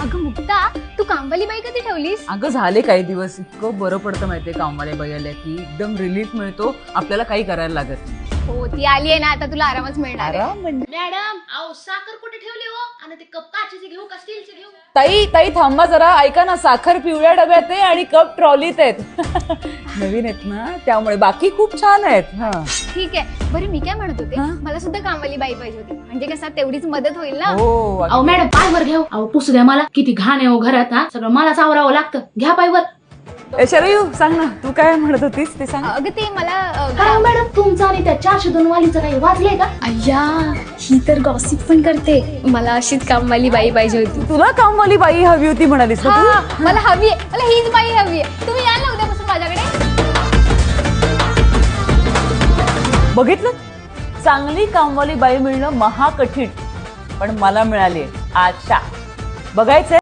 अगं मुक्ता, तू कामवाली बाई कधी ठेवलीस? अगं झाले काही दिवस, इतकं बरं पडतं माहितीये कामवाले बाई आल्या की एकदम रिलीफ मिळतो, आपल्याला काही करायला लागत नाही. हो, ती आली आहे ना, आता तुला आरामच मिळणार आहे. आराम म्हणजे मॅडम अहो साखर कुठे ठेवली हो आणि ते कप काचेचे घेऊ का स्टीलचे घेऊ? ताई ताई थांबा जरा, ऐका ना, साखर पिवळ्या डब्यात आहे आणि कप ट्रॉलीत आहेत. नवीन आहेत ना त्यामुळे, बाकी खूप छान आहेत. हा ठीक आहे. बरं मी काय म्हणत होते, हा? मला सुद्धा कामवाली बाई पाहिजे होती, म्हणजे कसं तेवढीच मदत होईल ना. हो अहो मॅडम पायवर घेऊ. अहो पुसू द्या मला, किती घाण आहे हो घरात. हा सगळं मलाच आवरावं लागतं. घ्या पायवर. शरयू सांग ना, तू काय म्हणत होतीस ते सांग. अगं ते मला काय हो मॅडम तुमचं आणि त्या 402 वालीचं काही वाचलंय का? अय्या, ही तर गॉसिप पण करते. मला अशीच कामवाली बाई पाहिजे होती. तुला कामवाली बाई हवी होती म्हणालीस ना हा, तू? मला हवी आहे, मला हीच बाई हवी आहे. तुम्ही याल ना उद्यापासून माझ्याकडे? बघितलं, चांगली कामवाली बाई मिळणं महाकठीण, पण मला मिळाली आशा. बघायचंय